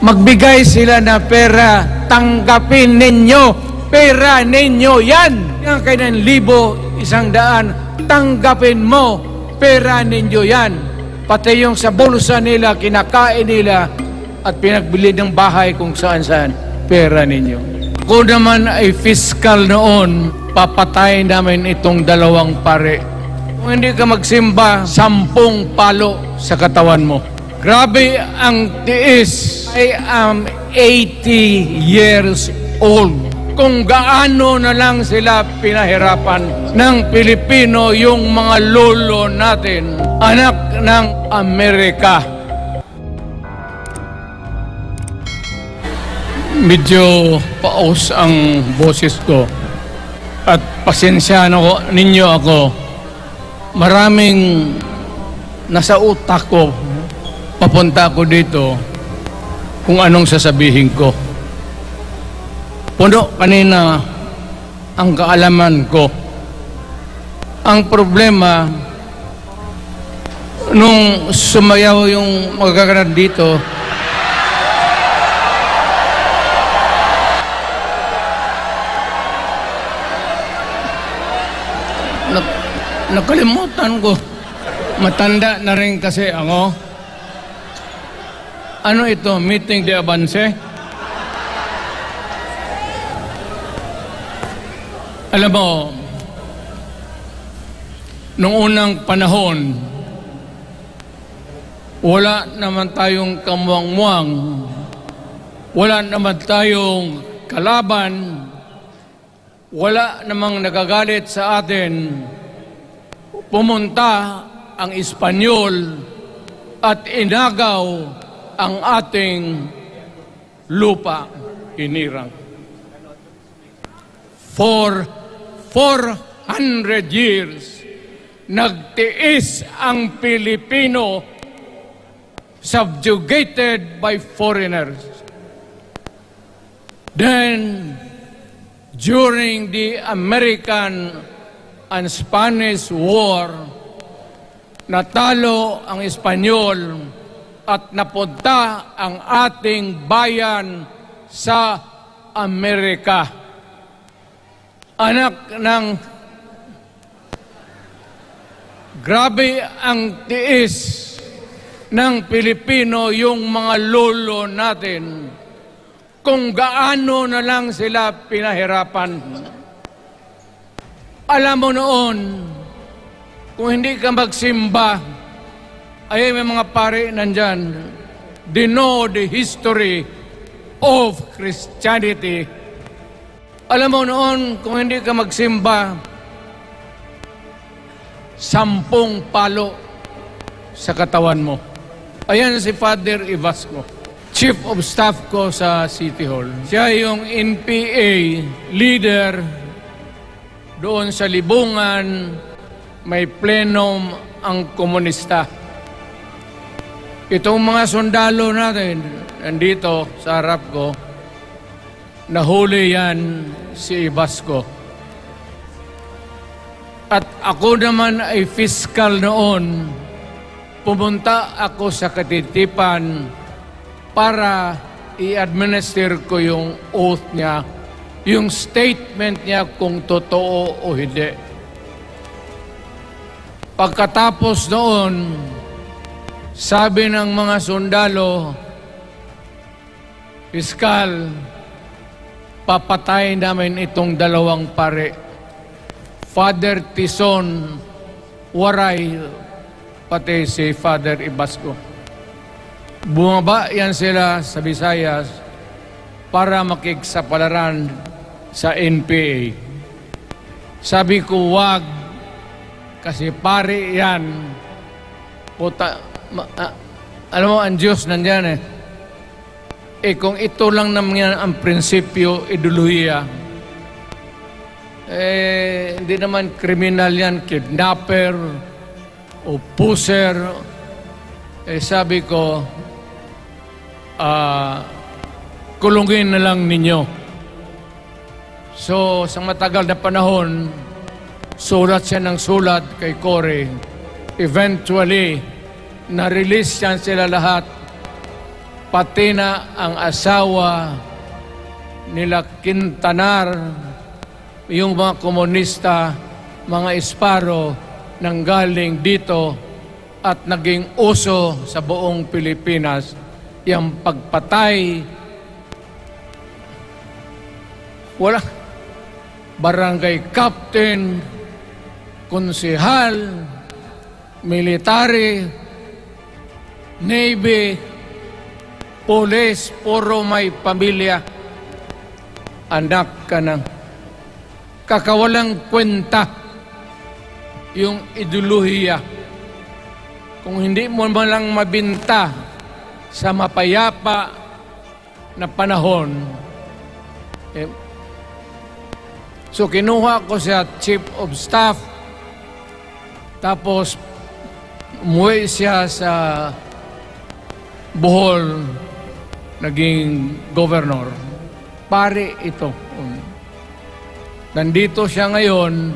Magbigay sila na pera, tanggapin ninyo. Pera ninyo yan. Yan kayo ng 1,100, tanggapin mo. Pera ninyo yan. Pati yung sa bulsa nila, kinakain nila, at pinagbili ng bahay kung saan-saan. Pera ninyo. Kung naman ay fiscal noon, papatayin namin itong 2 pare. Kung hindi ka magsimba, 10 palo sa katawan mo. Grabe ang tiis. I am 80 years old. Kung gaano na lang sila pinahirapan ng Pilipino, yung mga lolo natin, anak ng Amerika. Medyo paus ang boses ko at pasensya ninyo ako. Maraming nasa utak ko papunta ako dito kung anong sasabihin ko. Puno kanina ang kaalaman ko. Ang problema, nung sumayaw yung magkakaroon dito, nakalimutan ko. Matanda na rin kasi ako. Ano ito? Meeting de avance? Alam mo, nung unang panahon, wala naman tayong kamuang-muang, wala naman tayong kalaban, wala namang nagagalit sa atin. Pumunta ang Espanyol at inagaw ang ating lupa, hinirang. For 400 years, nagtiis ang Pilipino, subjugated by foreigners. Then, during the American and Spanish War, natalo ang Espanyol at napunta ang ating bayan sa Amerika. Anak ng grabe ang tiis ng Pilipino, yung mga lolo natin, kung gaano na lang sila pinahirapan. Alam mo noon, kung hindi ka magsimba, ay may mga pare nandyan, they know the history of Christianity. Alam mo noon, kung hindi ka magsimba, 10 palo sa katawan mo. Ayan si Father Ibasco, Chief of Staff ko sa City Hall. Siya yung NPA leader doon sa Libungan, may plenum ang komunista. Itong mga sundalo natin, nandito sa harap ko, nahuli yan si Ibasco. At ako naman ay fiscal noon, pumunta ako sa Katitipan para i-administer ko yung oath niya, yung statement niya kung totoo o hindi. Pagkatapos noon, sabi ng mga sundalo, Piskal, papatayin namin itong 2 pare. Father Tison Waray, pati si Father Ibasco. Bumaba yan sila sa Visayas para makiksapalaran sa NPA. Sabi ko, wag, kasi pare yan. Puta, alam mo, ang Diyos nandyan eh. Kung ito lang naman ang prinsipyo, ideolohiya, hindi naman kriminal yan, kidnapper o puser. Sabi ko, kulungin na lang ninyo. So, sa matagal na panahon, sulat siya ng sulat kay Cory. Eventually, na-release yan sila lahat. pati na ang asawa nila Quintanar, yung mga komunista, mga Esparo, nanggaling dito at naging uso sa buong Pilipinas, yung pagpatay. Wala. Barangay captain, konsehal, military, navy, police, puro may pamilya. Anak ka ng kakawalang kwenta yung ideolohiya. Kung hindi mo man lang mabinta sa mapayapa na panahon, so kinuha ko siya Chief of Staff, tapos umuwi siya sa Bohol, naging governor. Pare ito. Nandito siya ngayon,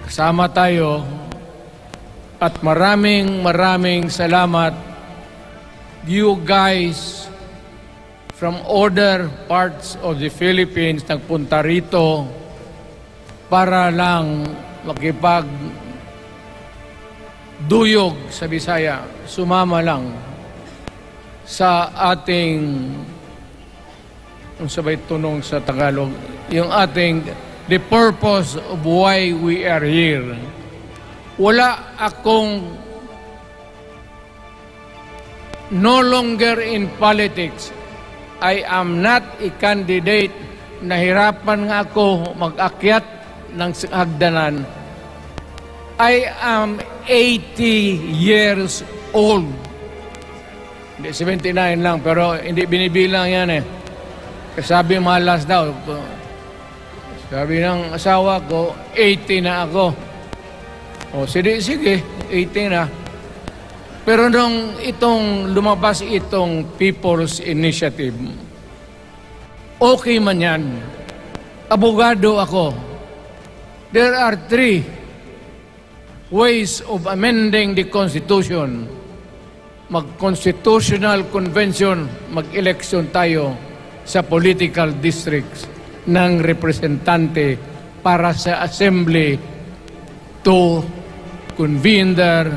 kasama tayo, at maraming salamat. You guys from other parts of the Philippines nagpunta rito para lang makipagduyog sa Bisaya, sumama lang sa ating, kung sabay tunong sa Tagalog, yung ating, the purpose of why we are here. Wala akong, no longer in politics. I am not a candidate. Nahirapan nga ako mag-akyat ng hagdanan. I am 80 years old. Hindi, 79 lang, pero hindi binibilang yan eh. Sabi malas daw. Sabi ng asawa ko, 80 na ako. O, sige, 80 na. Pero nung lumabas itong People's Initiative, okay man yan. Abogado ako. There are 3 ways of amending the Constitution. Mag-constitutional convention, mag-election tayo sa political districts ng representante para sa assembly to convene there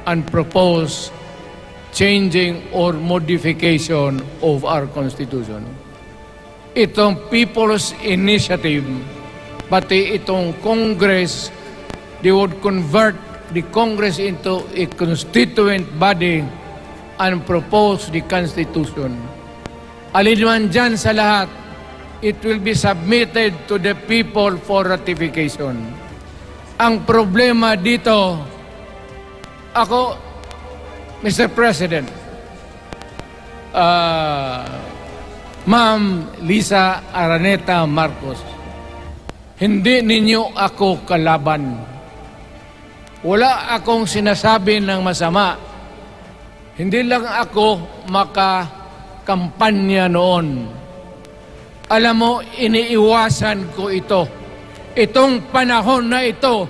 and propose changing or modification of our Constitution. Itong People's Initiative, pati itong Congress, they would convert the Congress into a constituent body and propose the Constitution. Alinman dyan sa lahat, it will be submitted to the people for ratification. Ang problema dito, ako, Mr. President, Ma'am Lisa Araneta Marcos, hindi ninyo ako kalaban. Wala akong sinasabi ng masama. Hindi lang ako makakampanya noon. Alam mo, iniiwasan ko ito. Itong panahon na ito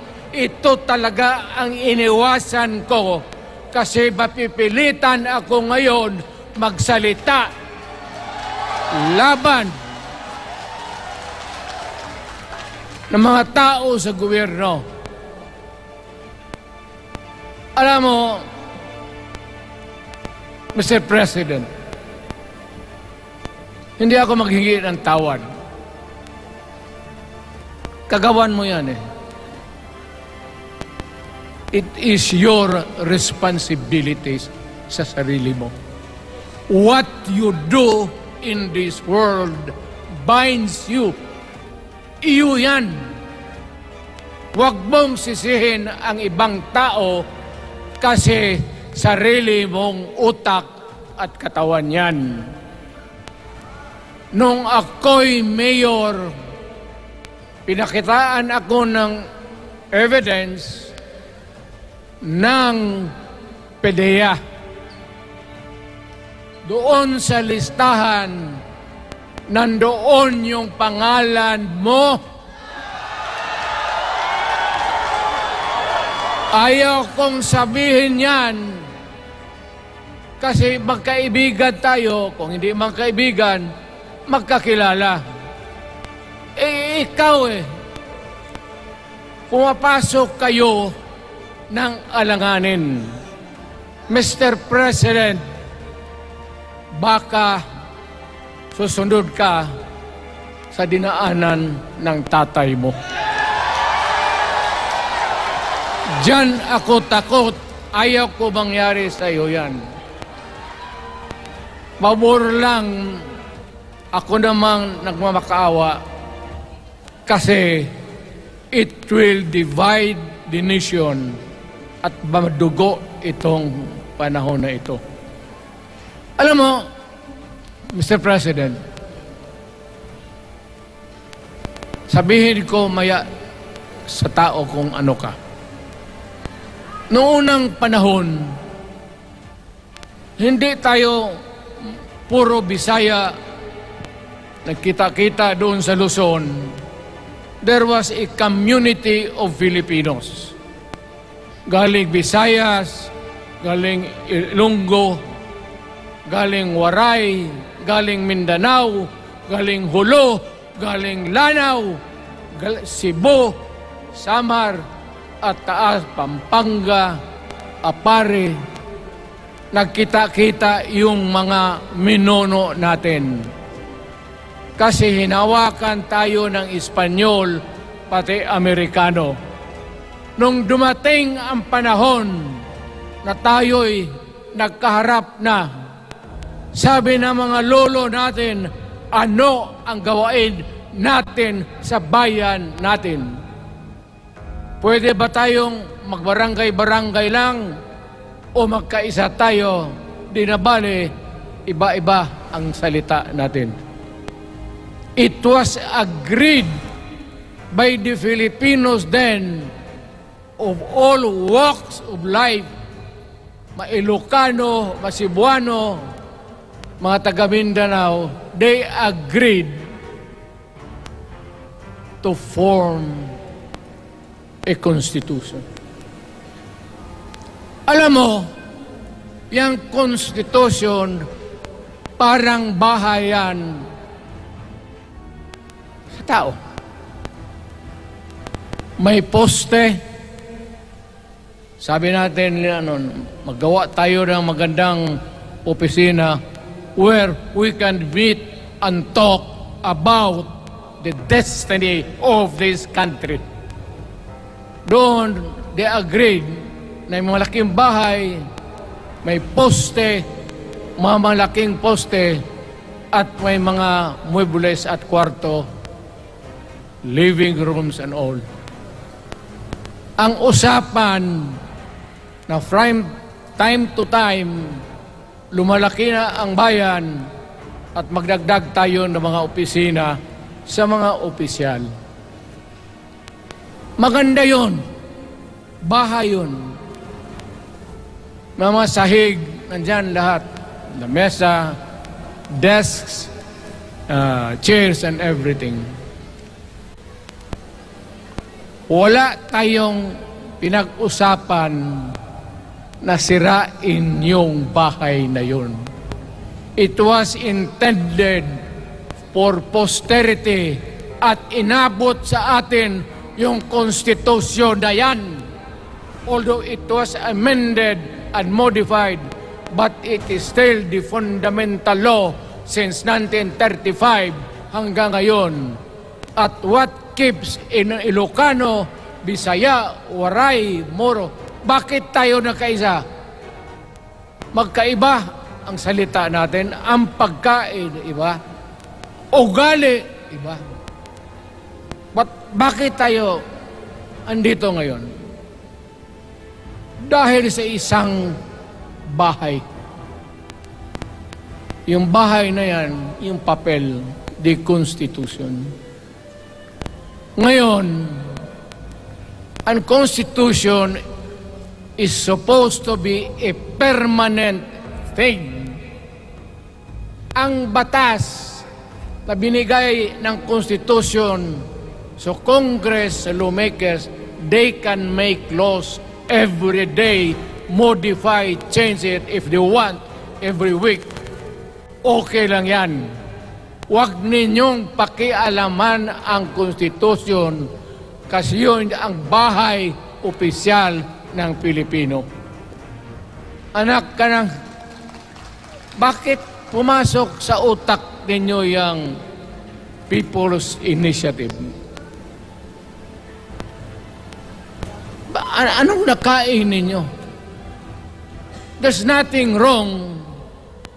talaga ang iniwasan ko kasi mapipilitan ako ngayon magsalita laban ng mga tao sa gobyerno. Alam mo, Mr. President, hindi ako maghingi ng tawad. Kagawan mo yan eh. It is your responsibilities sa sarili mo. What you do in this world binds you. Iyo yan. Huwag mong sisihin ang ibang tao kasi sarili mong utak at katawan yan. Nung ako'y mayor, pinakitaan ako ng evidence ng PDEA. Doon sa listahan, nandoon yung pangalan mo. Ayaw kong sabihin yan Kasi magkaibigan tayo, kung hindi magkaibigan, magkakilala. Ikaw pumapasok kayo ng alanganin. Mr. President, baka susunod ka sa dinaanan ng tatay mo. Diyan ako takot. Ayaw ko mangyari sa iyo yan. Pabor lang, ako namang nagmamakaawa kasi it will divide the nation at madugo itong panahon na ito. Alam mo, Mr. President, sabihin ko maya sa tao kung ano ka. Noong unang panahon, hindi tayo puro Bisaya, nagkita-kita doon sa Luzon. There was a community of Filipinos. Galing Visayas, galing Ilonggo, galing Waray, galing Mindanao, galing Hulo, galing Lanao, Cebu, Samar, at Taas, Pampanga, Apare. Nagkita-kita yung mga minono natin. Kasi hinawakan tayo ng Espanyol, pati Amerikano. Nung dumating ang panahon na tayo'y nagkaharap na, sabi ng mga lolo natin, ano ang gawain natin sa bayan natin? Pwede ba tayong magbarangay-barangay lang o magkaisa tayo? Di na bale, iba-iba ang salita natin. It was agreed by the Filipinos then of all walks of life, ma-Ilocano, ma-Cebuano, mga taga Mindanao, they agreed to form a constitution. Alam mo, yung constitution parang bahayan sa tao. May poste. Sabi natin, magawa tayo ng magandang opisina where we can meet and talk about the destiny of this country. Doon, they agreed na may malaking bahay, may poste, mga malaking poste, at may mga muebles at kwarto, living rooms and all. Ang usapan na from time to time, lumalaki na ang bayan at magdagdag tayo ng mga opisina sa mga opisyal. Maganda yun. Bahay yun. Mga sahig, nandyan lahat. The mesa, desks, chairs and everything. Wala tayong pinag-usapan na sirain yung bahay na yun. It was intended for posterity at inabot sa atin yung konstitusyon na yan. Although it was amended and modified, but it is still the fundamental law since 1935 hanggang ngayon. At what keeps in Ilocano, Bisaya, Waray, Moro, bakit tayo nagkaisa? Magkaiba ang salita natin, ang pagkain, iba. Ugali, iba. Bakit tayo andito ngayon? Dahil sa isang bahay. Yung bahay na yan, yung papel, the Constitution. Ngayon, ang Constitution is supposed to be a permanent thing. Ang batas na binigay ng Constitution sa Congress, sa lawmakers, they can make laws every day, modify, change it if they want, every week, okay lang yan. Huwag ninyong pakialaman ang konstitusyon kasi yun ang bahay opisyal ng Pilipino. Anak ka ng... Bakit pumasok sa utak ninyo yung People's Initiative? Anong nakain ninyo? There's nothing wrong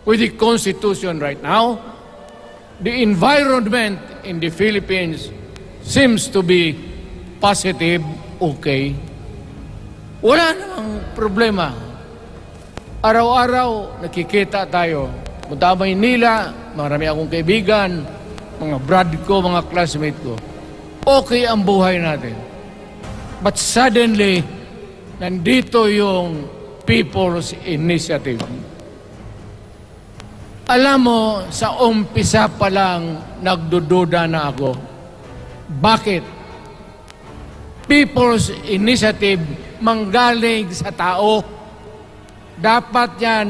with the Constitution right now. The environment in the Philippines seems to be positive, okay. Wala namang problema. Araw-araw, nakikita tayo. Punta Maynila, marami akong kaibigan, mga brad ko, mga classmate ko. Okay ang buhay natin. But suddenly, nandito yung People's Initiative. Alam mo, sa umpisa pa lang, nagdududa na ako. Bakit? People's Initiative manggaling sa tao. Dapat yan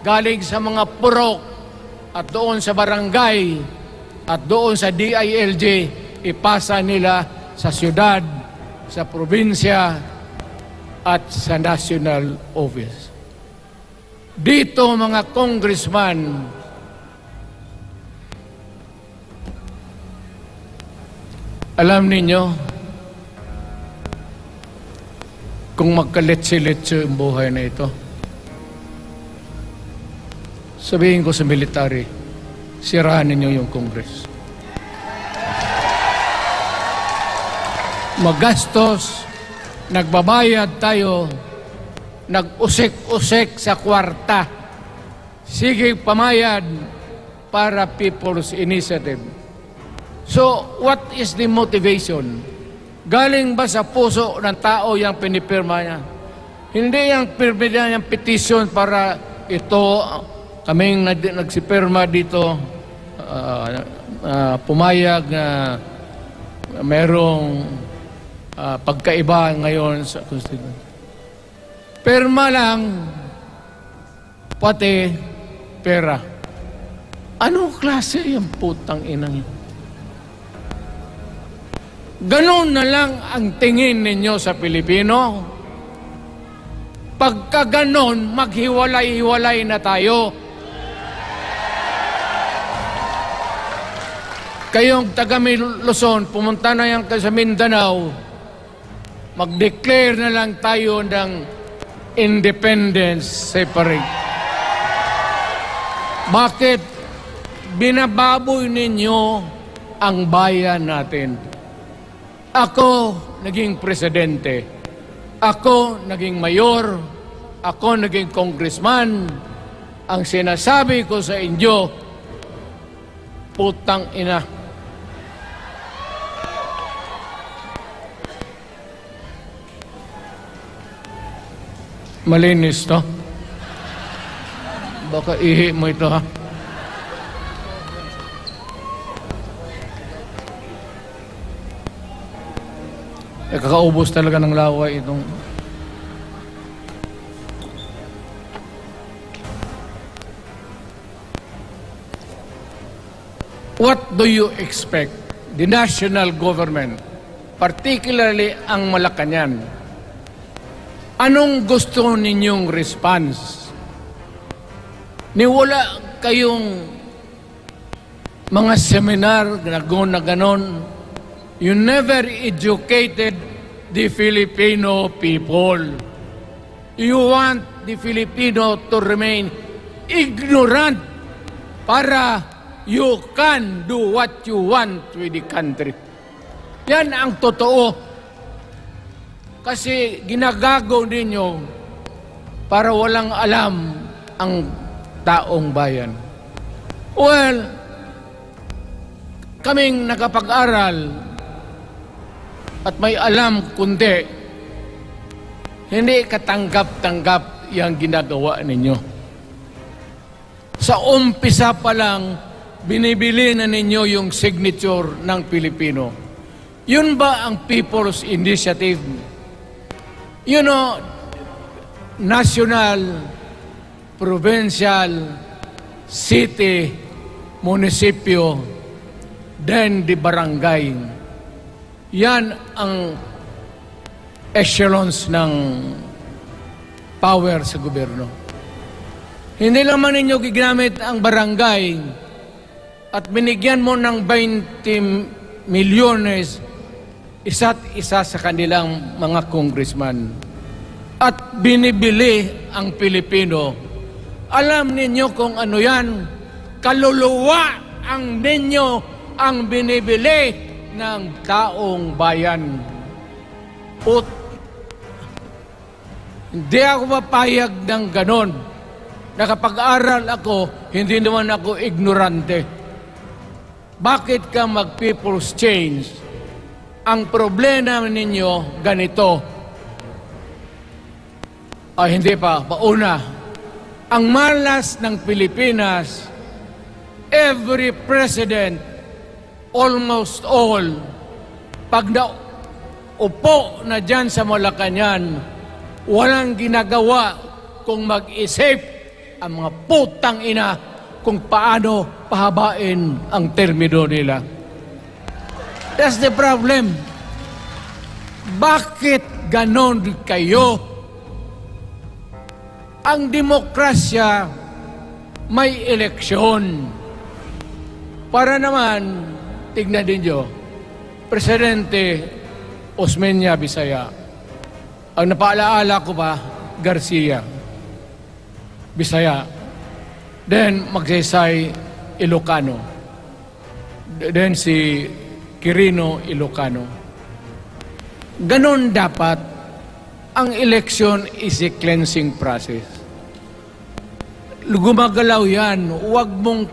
galing sa mga purok at doon sa barangay at doon sa DILG, ipasa nila sa syudad, sa probinsya at sa national office. Dito mga congressman, alam ninyo, kung magkaletse-letse ang buhay na ito, sabihin ko sa military, sirahan ninyo yung Congress. Magastos, nagbabayad tayo, nag-usik-usik sa kwarta. Sige pamayad para People's Initiative. So, what is the motivation? Galing ba sa puso ng tao yung pinipirma niya? Hindi yung pirma niya yung petition para ito, kaming nagsipirma dito, pumayag na merong pagkaiba ngayon sa Constitution. Pirma lang, pati pera. Anong klase yung putang inang yun? Ganon na lang ang tingin ninyo sa Pilipino. Pagka ganon, maghiwalay-hiwalay na tayo. Kayong taga Luzon, pumunta na yan sa Mindanao, mag-declare na lang tayo ng independence separate. Bakit binababoy ninyo ang bayan natin? Ako naging presidente. Ako naging mayor. Ako naging congressman. Ang sinasabi ko sa inyo, putang ina. Malinis to. Baka ihi mo ito, ha? Kakaubos talaga ng laway itong... What do you expect the national government, particularly ang Malacanang? Anong gusto ninyong response? Niwala kayong mga seminar na ganon. You never educated the Filipino people. You want the Filipino to remain ignorant para you can do what you want with the country. Yan ang totoo. Kasi ginagago ninyo para walang alam ang taong bayan. Well, kaming nakapag-aral at may alam kundi, hindi katanggap-tanggap yung ginagawa ninyo. Sa umpisa pa lang, binibili na ninyo yung signature ng Pilipino. Yun ba ang People's Initiative? You know, national provincial, city, munisipyo, then di barangay. Yan ang echelons ng power sa gobyerno. Hindi naman ninyo gigamit ang barangay at binigyan mo ng 20 milyones isa't isa sa kanilang mga congressman at binibili ang Pilipino. Alam ninyo kung ano yan? Kaluluwa ang ninyo ang binibili ng taong bayan. Hindi ako mapayag ng ganon. Nakapag-aral ako, hindi naman ako ignorante. Bakit ka mag-people's change? Ang problema ninyo, ganito. Ay, hindi pa. Pauna. Ang malas ng Pilipinas, every president, almost all, pag naupo na dyan sa Malacanang, walang ginagawa kung mag-isip ang mga putang ina kung paano pahabain ang termino nila. That's the problem. Bakit ganon kayo? Ang demokrasya may eleksyon. Para naman, tignan din nyo, Presidente Osmeña Bisaya. Ang napaalaala ko pa, Garcia Bisaya. Then, Magsaysay Ilocano. Then, si Quirino Ilocano. Ganon dapat. Ang election is a cleansing process. Gumagalaw yan. Huwag mong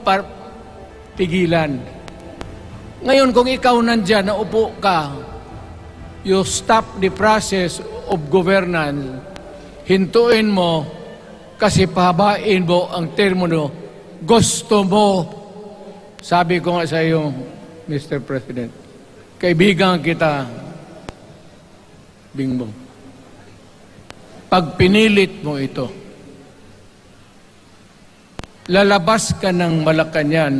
pigilan. Ngayon, kung ikaw nandyan, naupo ka, you stop the process of governance, hintuin mo, kasi pahabain mo ang termino, gusto mo. Sabi ko nga sa iyo, Mr. President, kaibigan kita, Bingbong. Pag pinilit mo ito, lalabas ka ng Malacanang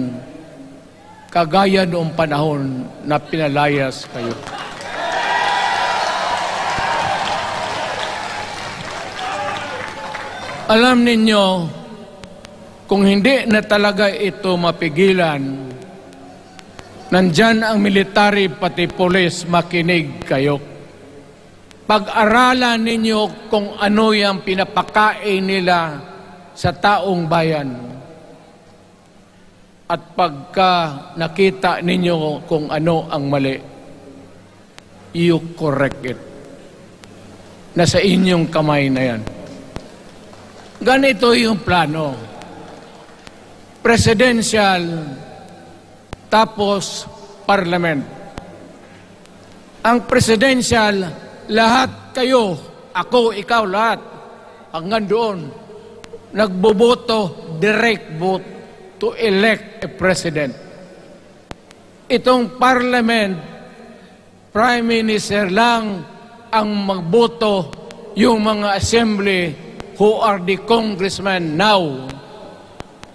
kagaya noong panahon na pinalayas kayo. Alam ninyo, kung hindi na talaga ito mapigilan, nandyan ang military pati polis, makinig kayo. Pag-aralan ninyo kung ano yung pinapakain nila sa taong bayan. At pagka nakita ninyo kung ano ang mali, you correct it. Nasa inyong kamay na yan. Ganito yung plano. Presidential, tapos parliament. Ang presidential, lahat kayo, ako, ikaw, lahat, hanggang doon, nagboboto, direct vote to elect a president. Itong parliament, prime minister lang ang magboto, yung mga assembly who are the congressmen now.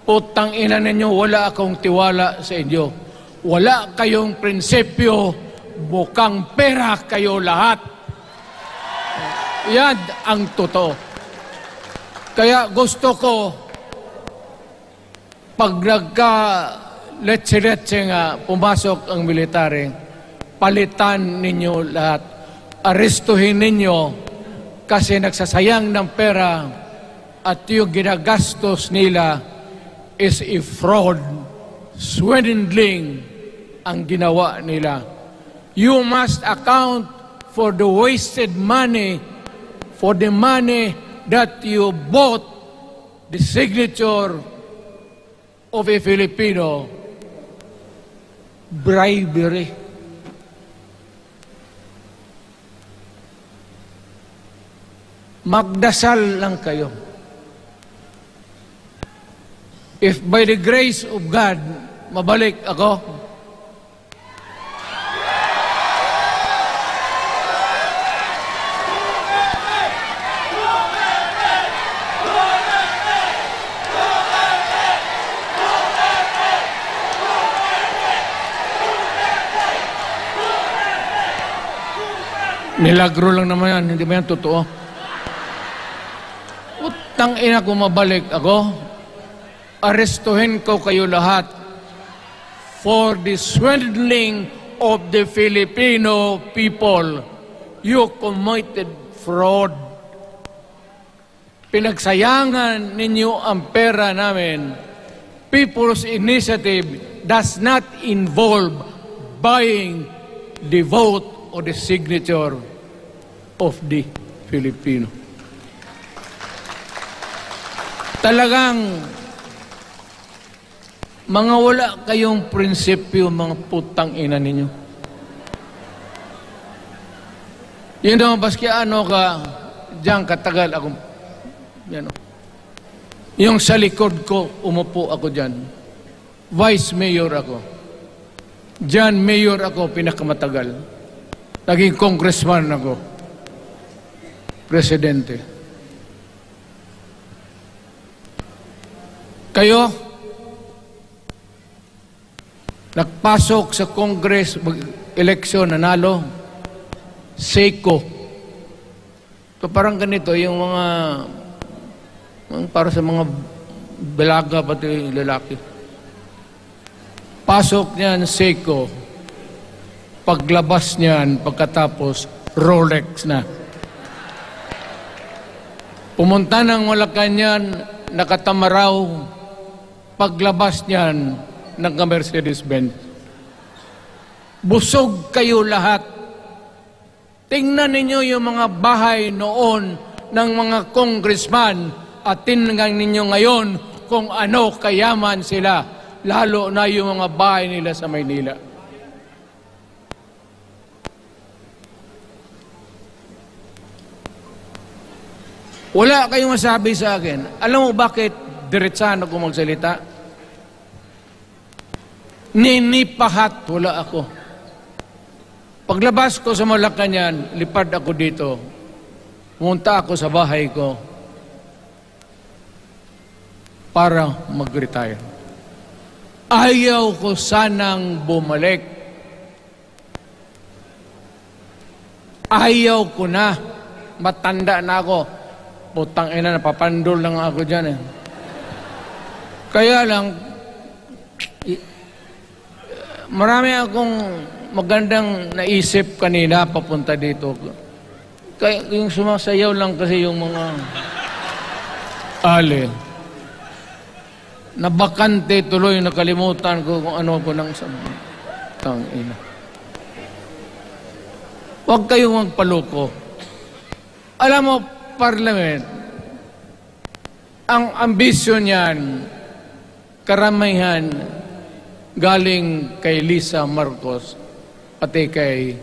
Putang ina ninyo, wala akong tiwala sa inyo. Wala kayong prinsipyo, bukang pera kayo lahat. Yan ang totoo. Kaya gusto ko, pag nagka-letse-letse nga pumasok ang military, palitan ninyo lahat. Arestuhin ninyo kasi nagsasayang ng pera at yung ginagastos nila is a fraud, swindling ang ginawa nila. You must account for the wasted money, for the money that you bought the signature of a Filipino. Bribery. Magdasal lang kayo. If by the grace of God, mabalik ako, Milagro lang naman yan, hindi ba yan totoo? Utang ina ko mabalik ako, arestuhin ko kayo lahat for the swindling of the Filipino people. You committed fraud. Pinagsayangan ninyo ang pera namin. People's Initiative does not involve buying the vote or the signature of the Filipino. Talagang mga wala kayong prinsipyo, mga putang ina ninyo. Yun naman, baski ano ka, diyan katagal akong, yan o. Yung sa likod ko, umupo ako diyan. Vice Mayor ako. Diyan, Mayor ako, pinakamatagal. Naging congressman ako. Presidente. Kayo, nagpasok sa Congress, eleksyon, nanalo, Seiko. So parang ganito, yung mga, para sa mga balaga, pati lalaki. Pasok niyan, Seiko. Paglabas niyan, pagkatapos, Rolex na. Pumunta ng Malacanang, nakatamaraw, paglabas niyan, nagka-Mercedes-Benz. Busog kayo lahat. Tingnan ninyo yung mga bahay noon ng mga congressman at tingnan ninyo ngayon kung ano kayaman sila, lalo na yung mga bahay nila sa Maynila. Wala kayong masabi sa akin. Alam mo bakit diretsahan ako magsalita? Ninipahat, wala ako. Paglabas ko sa Malacanang, lipad ako dito. Pumunta ako sa bahay ko para mag-retire. Ayaw ko sanang bumalik. Ayaw ko na. Matanda na ako. Putang ina, napapandol lang ako dyan eh. Kaya lang, marami akong magandang naisip kanina papunta dito. Kaya yung sumasayaw lang kasi yung mga ali. Nabakante tuloy, nakalimutan ko kung ano ko nang tang ina. Huwag kayong magpaloko. Alam mo, Parliament, ang ambisyon niyan, karamihan galing kay Lisa Marcos pati kay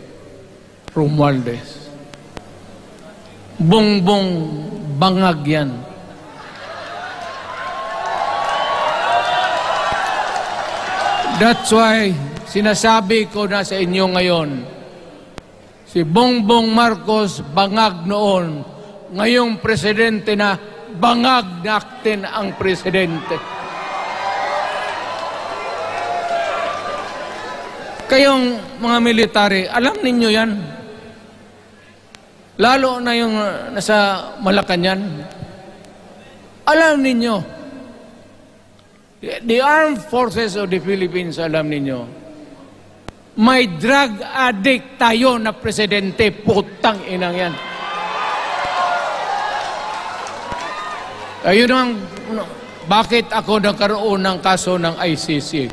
Romualdez. Bongbong bangag yan. That's why sinasabi ko na sa inyo ngayon, si Bongbong Marcos bangag noon, ngayong presidente na, bangag natin ang presidente. Kayong mga military, alam ninyo yan. Lalo na yung nasa Malacanang. Alam ninyo. The Armed Forces of the Philippines, alam ninyo. May drug addict tayo na presidente, putang inang yan. Ayun ang, bakit ako nagkaroon ng kaso ng ICC?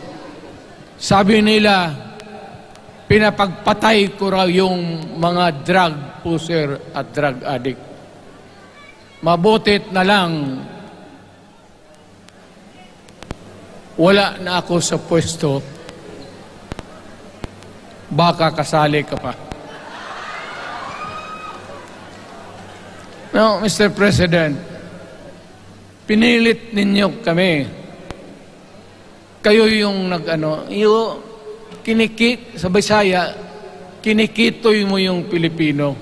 Sabi nila, pinapagpatay ko raw yung mga drug pusher at drug addict. Mabutit na lang, wala na ako sa pwesto, baka kasali ka pa. No, Mr. President, pinilit ninyo kami. Kayo yung sa Bisaya, kinikitoy mo yung Pilipino.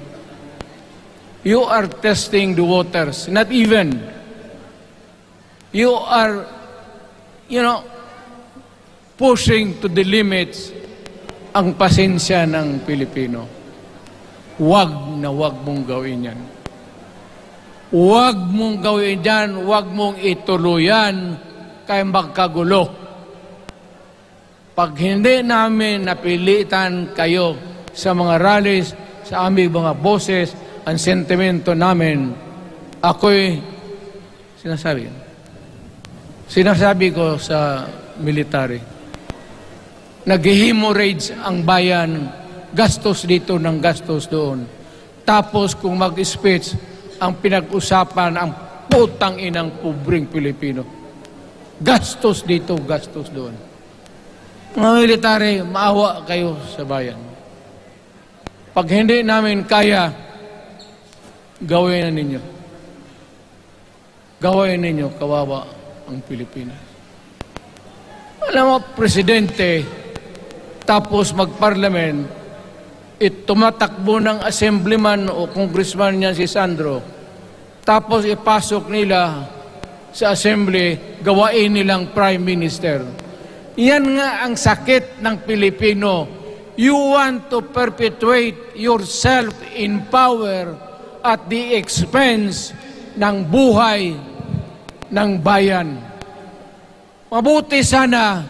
You are testing the waters. Not even. You are, pushing to the limits ang pasensya ng Pilipino. Huwag na huwag mong gawin yan. Huwag mong gawin yan, huwag mong ituluyan kay magkagulo. Pag hindi namin napilitan kayo sa mga rallies, sa aming mga boses, ang sentimento namin, ako'y sinasabi ko sa military, nag-hemorrhage ang bayan, gastos dito ng gastos doon. Tapos kung mag-speech, ang pinag-usapan ang putang inang pobreng Pilipino. Gastos dito, gastos doon. Mga military, maawa kayo sa bayan. Pag hindi namin kaya, gawin na ninyo. Gawin ninyo, kawawa ang Pilipinas. Alam mo, presidente, tapos mag-parliament, tumatakbo ng assemblyman o congressman niya si Sandro, tapos ipasok nila sa assembly, gawain nilang prime minister. Yan nga ang sakit ng Pilipino. You want to perpetuate yourself in power at the expense ng buhay ng bayan. Mabuti sana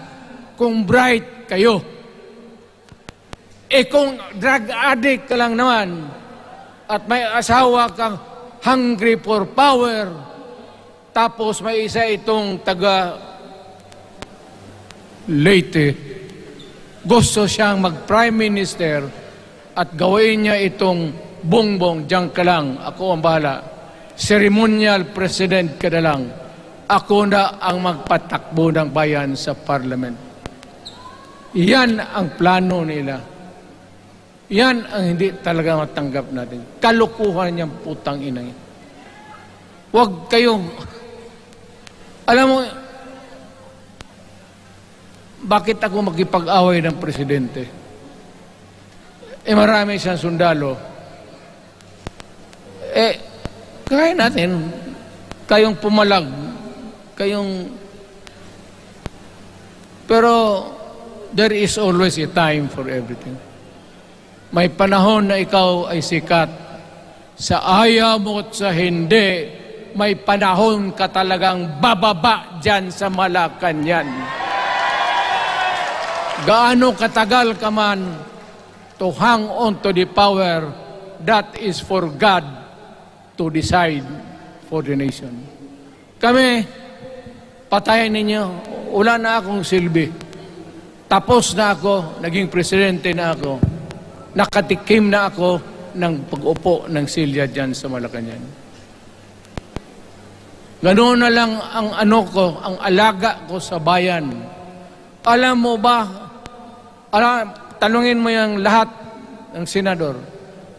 kung bright kayo. Kung drug addict ka lang naman at may asawa kang hungry for power, tapos may isa itong taga Leyte, gusto siyang mag-prime minister at gawin niya itong bongbong, diyan ka lang, ako ang bahala. Ceremonial president ka na lang. Ako na ang magpatakbo ng bayan sa parliament. Yan ang plano nila. Yan ang hindi talaga matanggap natin. Kalukuhan niyang putang ina. Huwag kayong... Alam mo, bakit ako makipag-away ng presidente? Marami siyang sundalo. Kaya natin, kayong pumalag, kayong... Pero, there is always a time for everything. May panahon na ikaw ay sikat. Sa ayaw mo at sa hindi, may panahon ka talagang bababa dyan sa Malacanang. Gaano katagal ka man to hang on to the power, that is for God to decide for the nation. Kami, patayin ninyo, wala na akong silbi. Tapos na ako, naging presidente na ako. Nakatikim na ako ng pag-upo ng silya dyan sa Malacanang. Ganoon na lang ang ang alaga ko sa bayan. Alam mo ba, tanungin mo yung lahat ng senador,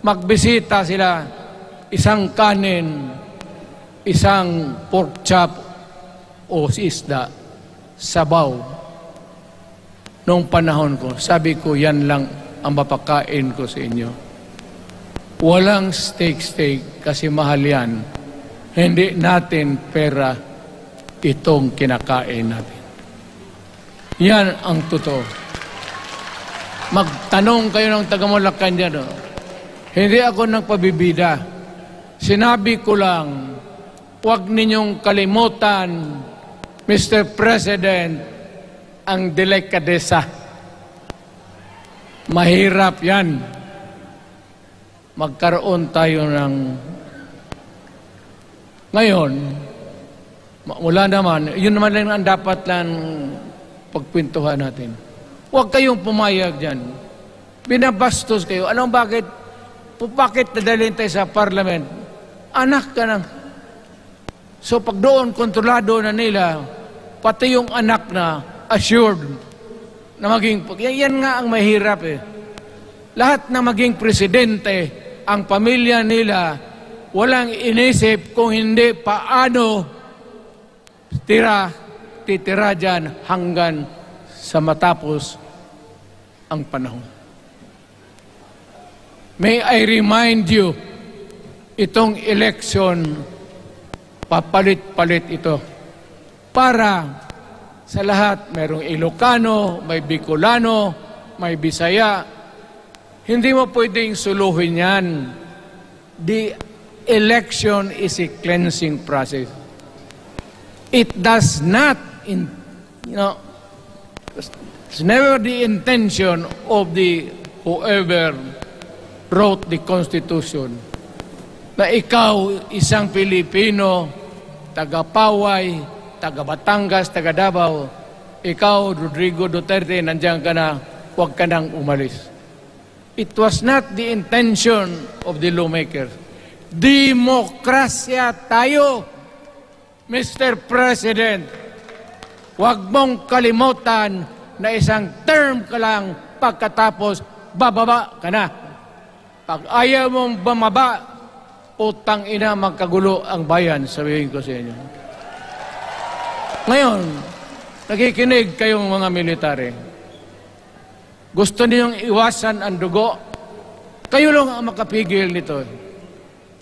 magbisita sila, isang kanin, isang pork chop o isda, sabaw. Noong panahon ko, sabi ko, yan lang ang mapakain ko sa inyo. Walang steak kasi mahal yan. Hindi natin pera itong kinakain natin. Yan ang totoo. Magtanong kayo ng taga-Malacanang dyan. Hindi ako nagpabibida. Sinabi ko lang, huwag ninyong kalimutan, Mr. President, ang delikadesa. Mahirap yan. Magkaroon tayo ng... Ngayon, wala naman, yun naman lang ang dapat lang pagpintuhan natin. Huwag kayong pumayag dyan. Binabastos kayo. Anong bakit? Bakit nadalhin tayo sa parliament? Anak ka na. So pag doon, kontrolado na nila, pati yung anak na assured na maging, yan nga ang mahirap eh. Lahat na maging presidente, ang pamilya nila, walang inisip kung hindi paano titira dyan hanggang sa matapos ang panahon. May I remind you, itong election, papalit-palit ito. Para sa lahat, mayroong Ilocano, may Bicolano, may Bisaya. Hindi mo pwedeng suluhin yan. The election is a cleansing process. It does not, it's never the intention of the whoever wrote the Constitution na ikaw, isang Pilipino, taga-Paway, taga-Batangas, taga-Davao, ikaw, Rodrigo Duterte, nandiyan ka na, huwag ka nang umalis. It was not the intention of the lawmakers. Demokrasya tayo, Mr. President. Huwag mong kalimutan na isang term ka lang pagkatapos bababa ka na. Pag ayaw mong bumaba, utang ina magkagulo ang bayan, sabihin ko sa inyo. Ngayon, nakikinig kayong mga military. Gusto ninyong iwasan ang dugo? Kayo lang ang makapigil nito.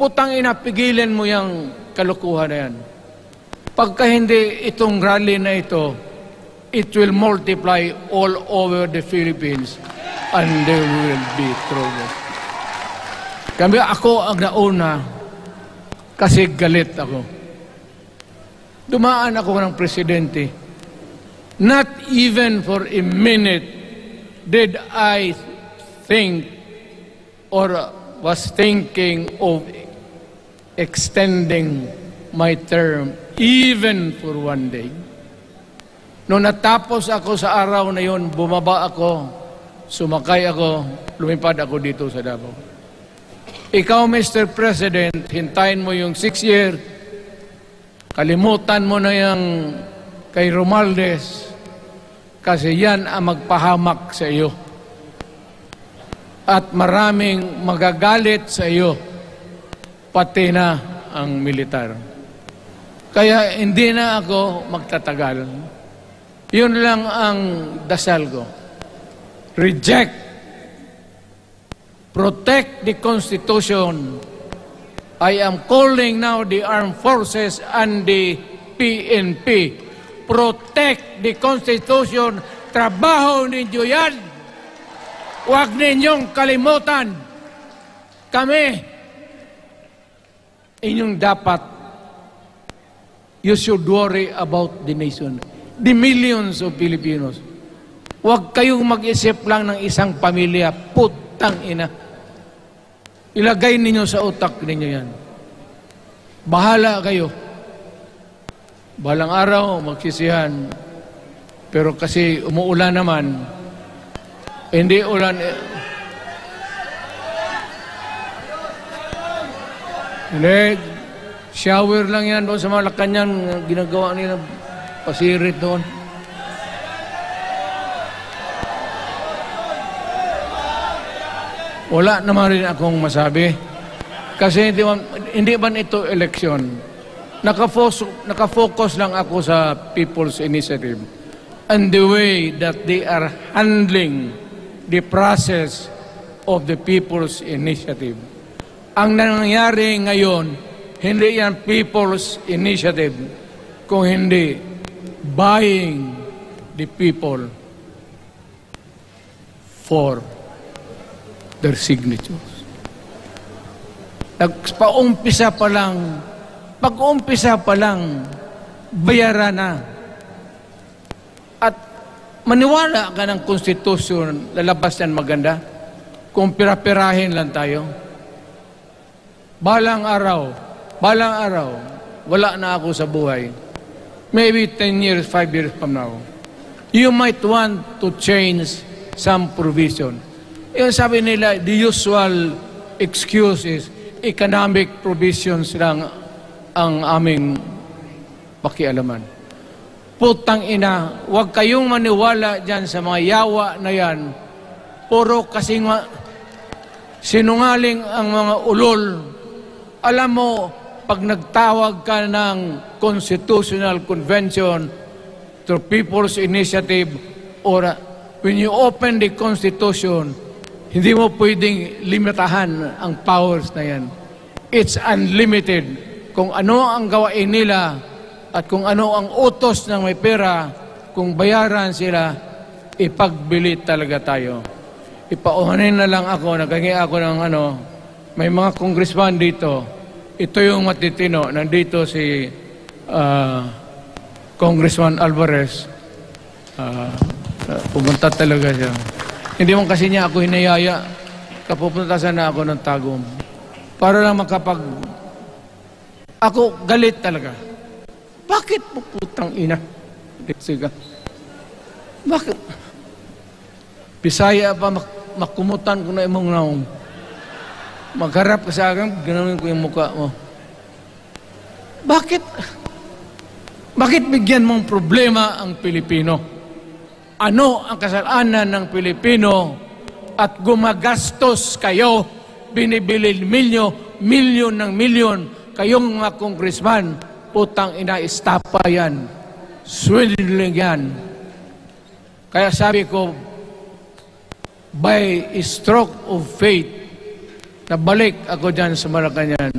Putang ina, pigilin mo yung kalukuhan na yan. Pagka hindi itong rally na ito, it will multiply all over the Philippines and there will be trouble. Kami ako ang nauna kasi galit ako. Dumaan ako ng presidente. Not even for a minute did I think or was thinking of extending my term even for one day. Noong natapos ako sa araw na yon, bumaba ako, sumakay ako, lumipad ako dito sa Davao. Ikaw, Mr. President, hintayin mo yung 6 year, kalimutan mo na yung kay Romualdez, kasi yan ang magpahamak sa iyo. At maraming magagalit sa iyo, pati na ang militar. Kaya hindi na ako magtatagal. Yun lang ang dasal ko. Reject. Protect the Constitution. I am calling now the armed forces and the PNP. Protect the Constitution. Trabaho ninyo yan. Huwag ninyong kalimutan. Kami, inyong dapat, you should worry about the nation. The millions of Filipinos. Huwag kayong mag-isip lang ng isang pamilya. Putang ina. Ilagay ninyo sa utak ninyo yan. Bahala kayo. Balang araw, magsisihan. Pero kasi umuulan naman, hindi ulan. Hindi, shower lang yan doon sa Malacanang, ginagawa nila, pasirit doon. Wala naman rin akong masabi. Kasi hindi man ito eleksyon. Nakafocus lang ako sa People's Initiative and the way that they are handling the process of the People's Initiative. Ang nangyayari ngayon, hindi yan People's Initiative, kung hindi buying the people for their signatures. Pag-umpisa pa lang, bayaran na. At maniwala ka ng konstitusyon, lalabas yan maganda, kung pira-pirahin lang tayo. Balang araw, wala na ako sa buhay. Maybe 10 years, 5 years from now. You might want to change some provision. Yung sabi nila, the usual excuse is economic provisions lang ang aming pakialaman. Putang ina, huwag kayong maniwala dyan sa mga yawa na yan. Puro kasing sinungaling ang mga ulol. Alam mo, pag nagtawag ka ng Constitutional Convention to People's Initiative or when you open the Constitution, hindi mo pwedeng limitahan ang powers na yan. It's unlimited. Kung ano ang gawain nila at kung ano ang utos ng may pera, kung bayaran sila, ipagbili talaga tayo. ipauhanin na lang ako, naghingi ako ng may mga congressman dito. Ito yung matitino. Nandito si Congressman Alvarez. Pumunta talaga siya. Hindi mo kasi niya ako hinayaya. Kapupunta sana ako ng Tagum. Para lang Ako galit talaga. Bakit po putang ina? Sige. Bakit? Bisaya pa makumutan ko na imong naong. Magharap ka sa akin, ganoon ko yung mukha mo. Bakit? Bakit bigyan mong problema ang Pilipino? Ano ang kasalanan ng Pilipino at gumagastos kayo, binibili milyon ng milyon, kayong mga congressman, putang ina, istapa yan. Swindling yan. Kaya sabi ko, by stroke of faith, nabalik ako dyan sa Malacanang.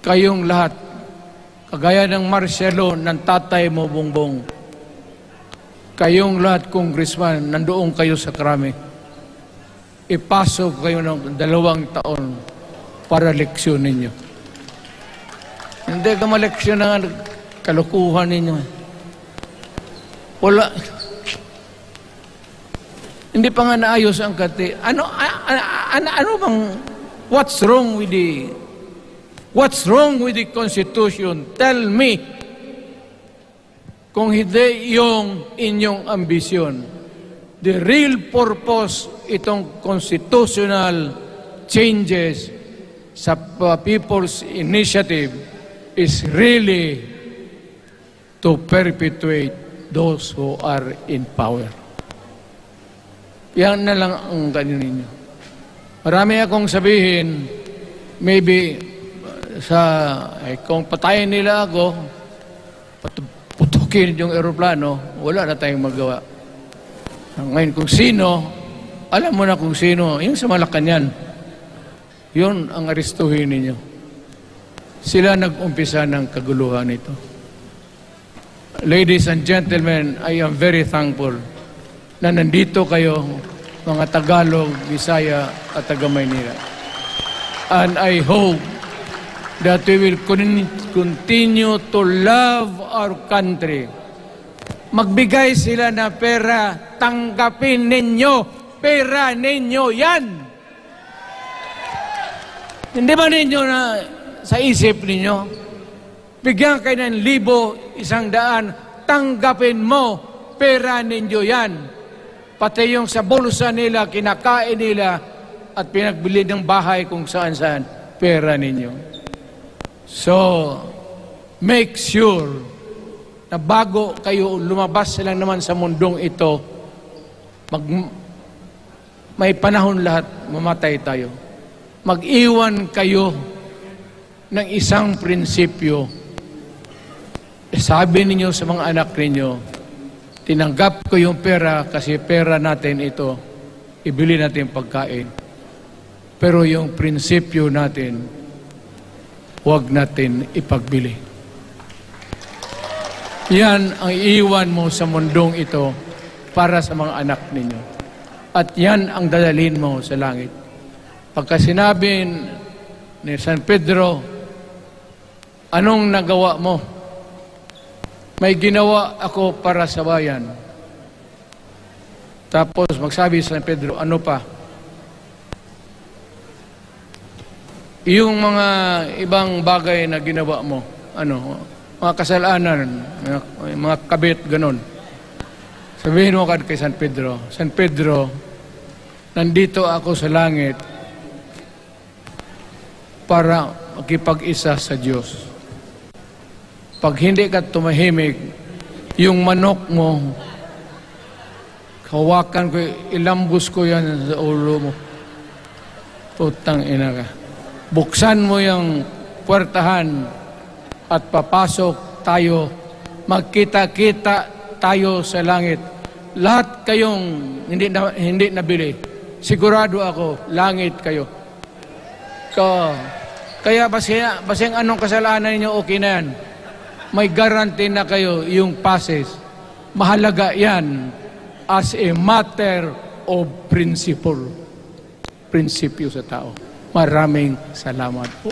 Kayong lahat, kagaya ng Marcelo, ng tatay mo, Bongbong, kayong lahat, congressman, nandoon kayo sa Krami. Ipasok kayo ng 2 taon para leksyon ninyo. Hindi ka maleksyon ng kalukuhan ninyo. Wala. Hindi pa nga naayos ang kati. Ano bang, what's wrong with the Constitution? Tell me. Kung hindi yung inyong ambisyon. The real purpose itong constitutional changes sa People's Initiative is really to perpetuate those who are in power. Yan na lang ang ganyan ninyo. Marami akong sabihin, maybe kung patayin nila ako, putukin yung eroplano, wala na tayong magawa. Ngayon, kung sino, alam mo na kung sino, yung sa Malacanang, yun ang aristuhin ninyo. Sila nag-umpisa ng kaguluhan ito. Ladies and gentlemen, I am very thankful na nandito kayo, mga Tagalog, Bisaya, at taga-Maynila. And I hope that we will continue to love our country. Magbigay sila na pera, tanggapin ninyo. Pera ninyo yan. Hindi ba ninyo na sa isip ninyo? Bigyan kayo ng 1,000, 100, tanggapin mo. Pera ninyo yan. Pati yung sa bulsa nila, kinakain nila, at pinagbili ng bahay kung saan-saan, pera ninyo. So, make sure na bago kayo lumabas lang naman sa mundong ito, may panahon lahat, mamatay tayo. Mag-iwan kayo ng isang prinsipyo. Sabi ninyo sa mga anak ninyo, tinanggap ko yung pera kasi pera natin ito, ibili natin pagkain. Pero yung prinsipyo natin, huwag natin ipagbili. Yan ang iiwan mo sa mundong ito para sa mga anak ninyo. At yan ang dadalhin mo sa langit. Pagka sinabi ni San Pedro, anong nagawa mo? May ginawa ako para sa bayan. Tapos magsabi San Pedro, ano pa? Yung mga ibang bagay na ginawa mo, mga kasalanan, mga kabit, ganon. Sabihin mo kay San Pedro, San Pedro, nandito ako sa langit para makipag-isa sa Diyos. Pag hindi ka tumahimik, yung manok mo, hawakan ko, ilambos ko yan sa ulo mo. Putang ina ka. Buksan mo yung puwertahan at papasok tayo, magkita-kita tayo sa langit. Lahat kayong hindi nabili, sigurado ako, langit kayo. Kaya basing anong kasalanan ninyo, okay na yan. May guarantee na kayo yung passes. Mahalaga yan as a matter of principle. Prinsipyo sa tao. Maraming salamat po.